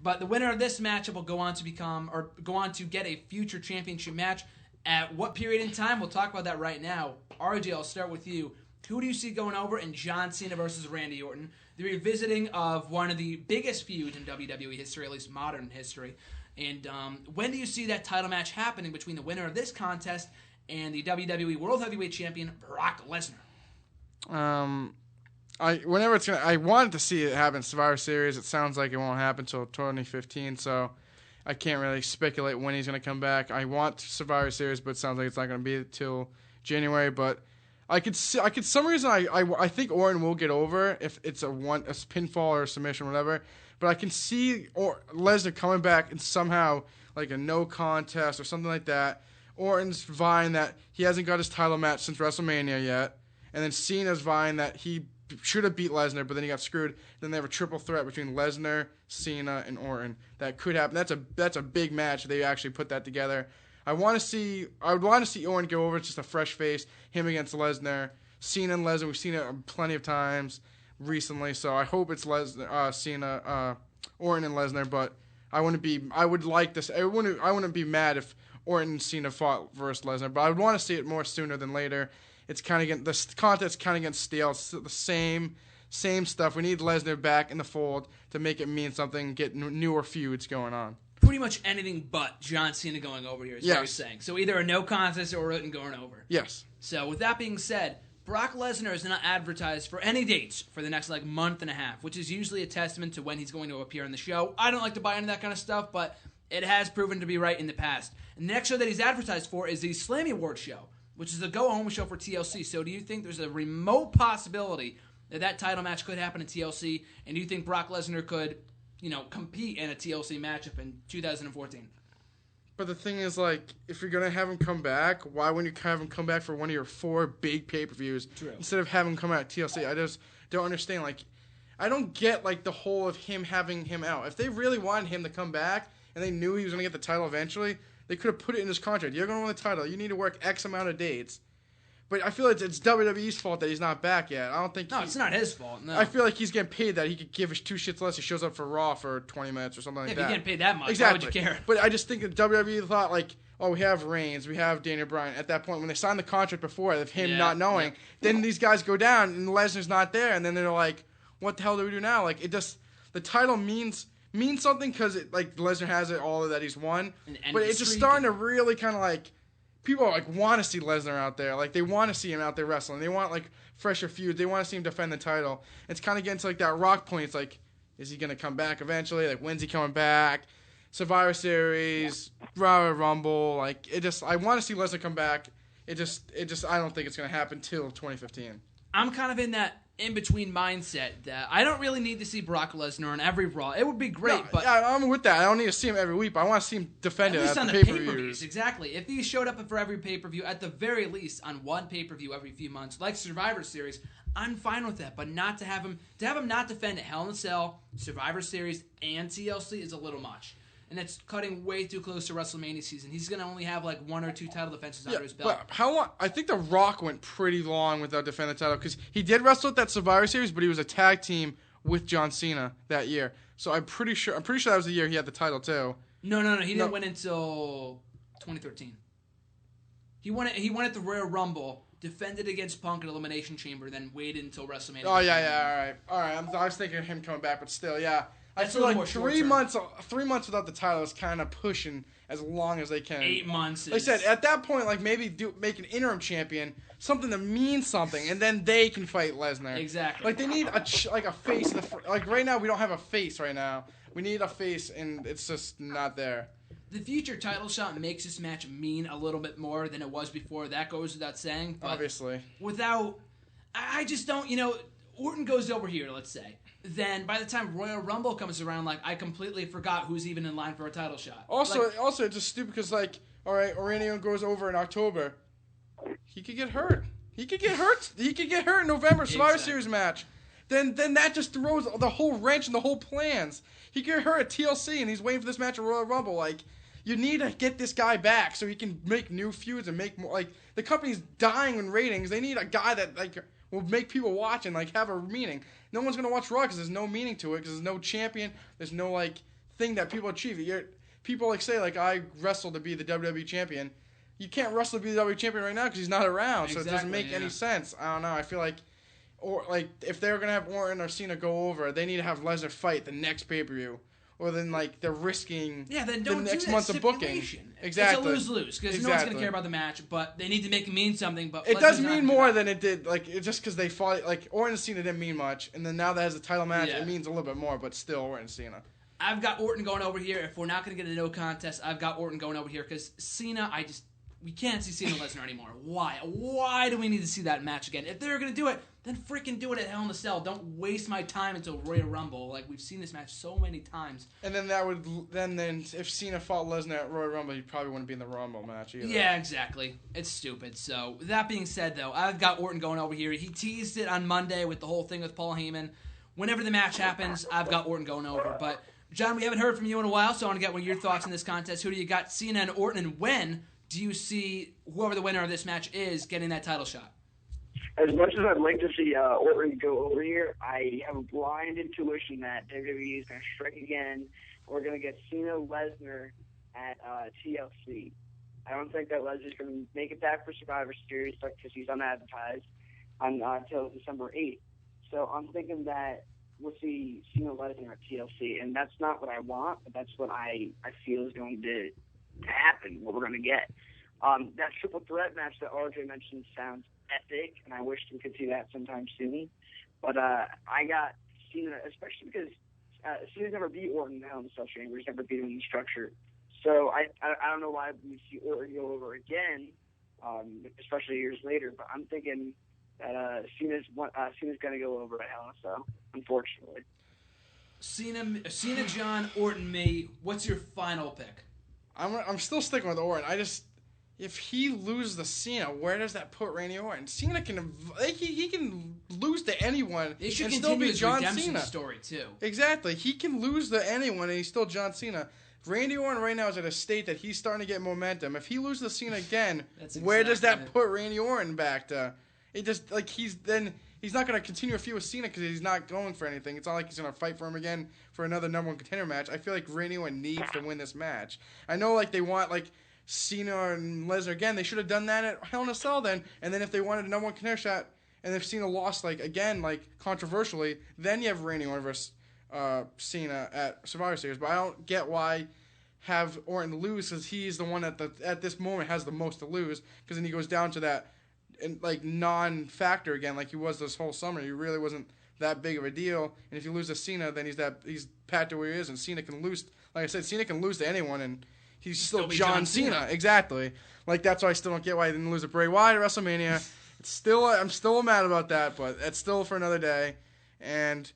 But the winner of this matchup will go on to get a future championship match. At what period in time? We'll talk about that right now. RJ, I'll start with you. Who do you see going over in John Cena versus Randy Orton? The revisiting of one of the biggest feuds in WWE history, at least modern history. And when do you see that title match happening between the winner of this contest and the WWE World Heavyweight Champion, Brock Lesnar? I wanted to see it happen in Survivor Series. It sounds like it won't happen until 2015, so I can't really speculate when he's going to come back. I want Survivor Series, but it sounds like it's not going to be until January. But I could some reason I think Orton will get over if it's a pinfall or a submission, whatever. But I can see Lesnar coming back and somehow like a no contest or something like that. Orton's vying that he hasn't got his title match since WrestleMania yet, and then Cena's vying that he should have beat Lesnar, but then he got screwed. Then they have a triple threat between Lesnar, Cena, and Orton. That could happen. That's a big match if they actually put that together. I would want to see Orton go over. It's just a fresh face. Him against Lesnar. Cena and Lesnar. We've seen it plenty of times recently, so I hope it's Cena, Orton and Lesnar. But I would like this. I wouldn't be mad if Orton and Cena fought versus Lesnar, but I would want to see it more sooner than later. It's kind of getting the content's kind of getting stale. It's the same stuff. We need Lesnar back in the fold to make it mean something. Get newer feuds going on. Pretty much anything but John Cena going over here is what you're saying. So either a no contest or Orton going over. Yes. So with that being said, Brock Lesnar is not advertised for any dates for the next month and a half, which is usually a testament to when he's going to appear on the show. I don't like to buy into that kind of stuff, but it has proven to be right in the past. And the next show that he's advertised for is the Slammy Awards show, which is a go-home show for TLC. So do you think there's a remote possibility that title match could happen in TLC? And do you think Brock Lesnar could, compete in a TLC matchup in 2014? But the thing is, if you're going to have him come back, why wouldn't you have him come back for one of your 4 big pay-per-views instead of having him come out at TLC? I just don't understand. I don't get, the whole of him having him out. If they really wanted him to come back and they knew he was going to get the title eventually, they could have put it in his contract. You're going to win the title. You need to work X amount of dates. But I feel it's WWE's fault that he's not back yet. I don't think. No, it's not his fault. No. I feel like he's getting paid that he could give 2 shits less. He shows up for Raw for 20 minutes or something like that. If you're getting paid that much, exactly. Why would you care? But I just think that WWE thought we have Reigns, we have Daniel Bryan. At that point, when they signed the contract before of him not knowing, then these guys go down and Lesnar's not there, and then they're like, "What the hell do we do now?" The title means something because Lesnar has it all that he's won, but it's just starting to really kind of people want to see Lesnar out there. They want to see him out there wrestling. They want fresher feuds. They want to see him defend the title. It's kind of getting to that Rock point. It's is he gonna come back eventually? When's he coming back? Survivor Series, Royal Rumble. I want to see Lesnar come back. I don't think it's gonna happen till 2015. I'm kind of in that in-between mindset that I don't really need to see Brock Lesnar on every Raw. It would be great, but... Yeah, I'm with that. I don't need to see him every week, but I want to see him defend it at the pay-per-views. Exactly. If he showed up for every pay-per-view, at the very least, on one pay-per-view every few months, like Survivor Series, I'm fine with that. But not to have him not defend Hell in a Cell, Survivor Series, and TLC is a little much. And it's cutting way too close to WrestleMania season. He's going to only have 1 or 2 title defenses under his belt. But how long? I think The Rock went pretty long without defending the title because he did wrestle at that Survivor Series, but he was a tag team with John Cena that year. So I'm pretty sure that was the year he had the title too. No. He didn't win until 2013. He won at the Royal Rumble, defended against Punk at Elimination Chamber, then waited until WrestleMania. Oh yeah. All right. I was thinking of him coming back, but still, yeah. That's I feel 3 months without the title is kind of pushing as long as they can. 8 months. Like I said, at that point, maybe make an interim champion, something that means something, and then they can fight Lesnar. Exactly. They need a face. Right now, we don't have a face right now. We need a face, and it's just not there. The future title shot makes this match mean a little bit more than it was before. That goes without saying. But obviously. I just don't, Orton goes over here, let's say. Then by the time Royal Rumble comes around, I completely forgot who's even in line for a title shot. Also, it's just stupid because, all right, Orlando goes over in October. He could get hurt. He could get hurt in November, Survivor Series match. Then that just throws the whole wrench in the whole plans. He could get hurt at TLC, and he's waiting for this match at Royal Rumble. You need to get this guy back so he can make new feuds and make more. The company's dying in ratings. They need a guy that, will make people watch and, have a meaning. No one's going to watch Raw because there's no meaning to it because there's no champion. There's no, thing that people achieve. People like say like I wrestled to be the WWE champion. You can't wrestle to be the WWE champion right now because he's not around, so it doesn't make any sense. I don't know. I feel like, or like if they're gonna have Orton or Cena go over, they need to have Lesnar fight the next pay-per-view. Or then, like, they're risking then don't the next do month of booking. Exactly. Exactly. It's a lose-lose, because no one's going to care about the match, but they need to make it mean something. But it does mean more than it did, like, just because they fought, like, Orton and Cena didn't mean much, and then now that has a title match, it means a little bit more, but still Orton and Cena. I've got Orton going over here. If we're not going to get a no contest, I've got Orton going over here, because Cena, we can't see Cena Lesnar anymore. Why? Why do we need to see that match again? If they're going to do it, then freaking do it at Hell in a Cell. Don't waste my time until Royal Rumble. Like, we've seen this match so many times. And then that would, then if Cena fought Lesnar at Royal Rumble, he probably wouldn't be in the Rumble match either. Yeah, exactly. It's stupid. So, that being said, though, I've got Orton going over here. He teased it on Monday with the whole thing with Paul Heyman. Whenever the match happens, I've got Orton going over. But, John, we haven't heard from you in a while, so I want to get one of your thoughts on this contest. Who do you got, Cena and Orton, and when do you see whoever the winner of this match is getting that title shot? As much as I'd like to see Orton go over here, I have a blind intuition that WWE is going to strike again. We're going to get Cena Lesnar at TLC. I don't think that Lesnar's going to make it back for Survivor Series because he's unadvertised until December 8th. So I'm thinking that we'll see Cena Lesnar at TLC, and that's not what I want, but that's what I feel is going to happen, what we're going to get. That triple threat match that RJ mentioned sounds epic, and I wish we could see that sometime soon. But I got Cena, especially because Cena's never beat Orton in the Hell in a Cell Chamber. He's never beat him in the structure. So I don't know why we see Orton go over again, especially years later. But I'm thinking that Cena's going to go over at Hell in a Cell, unfortunately. Cena, John, Orton, me. What's your final pick? I'm still sticking with Orton. If he loses to Cena, where does that put Randy Orton? Cena can he can lose to anyone and still be John Cena. Story too. Exactly, he can lose to anyone and he's still John Cena. Randy Orton right now is at a state that he's starting to get momentum. If he loses to Cena again, where does that put Randy Orton back to? It just like he's not going to continue a feud with Cena because he's not going for anything. It's not like he's going to fight for him again for another number one contender match. I feel like Randy Orton needs to win this match. I know like they want like Cena and Lesnar again. They should have done that at Hell in a Cell then. And then if they wanted a number one contender shot, and if Cena lost like again like controversially, then you have Randy Orton versus Cena at Survivor Series. But I don't get why have Orton lose because he's the one at this moment has the most to lose because then he goes down to that like non-factor again like he was this whole summer. He really wasn't that big of a deal. And if you lose to Cena, then he's pat to where he is, and Cena can lose. Like I said, Cena can lose to anyone, and he's still John Cena. Exactly. Like that's why I still don't get why he didn't lose to Bray Wyatt at WrestleMania. I'm still mad about that, but it's still for another day. And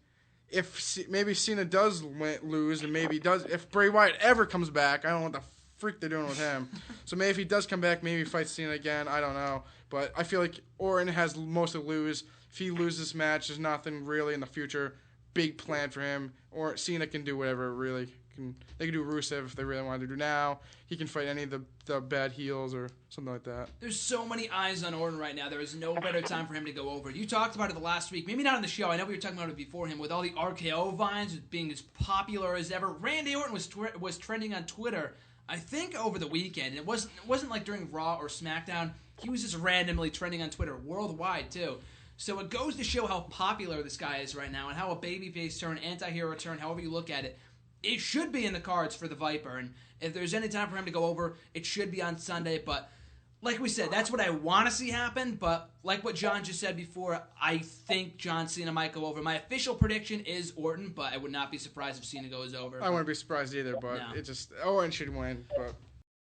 if maybe Cena does lose, and if Bray Wyatt ever comes back, I don't know what the freak they're doing with him. So maybe if he does come back, maybe he fights Cena again. I don't know. But I feel like Orton has most to lose. If he loses this match, there's nothing really in the future big plan for him. Or Cena can do whatever really. They can do Rusev if they really want to do now. He can fight any of the bad heels or something like that. There's so many eyes on Orton right now. There is no better time for him to go over. You talked about it the last week. Maybe not on the show. I know we were talking about it before him with all the RKO vines being as popular as ever. Randy Orton was trending on Twitter, I think, over the weekend. It wasn't like during Raw or SmackDown. He was just randomly trending on Twitter worldwide, too. So it goes to show how popular this guy is right now and how a babyface turn, anti-hero turn, however you look at it, it should be in the cards for the Viper. And if there's any time for him to go over, it should be on Sunday. But like we said, that's what I want to see happen. But like what John just said before, I think John Cena might go over. My official prediction is Orton, but I would not be surprised if Cena goes over. I wouldn't be surprised either, but Orton should win. But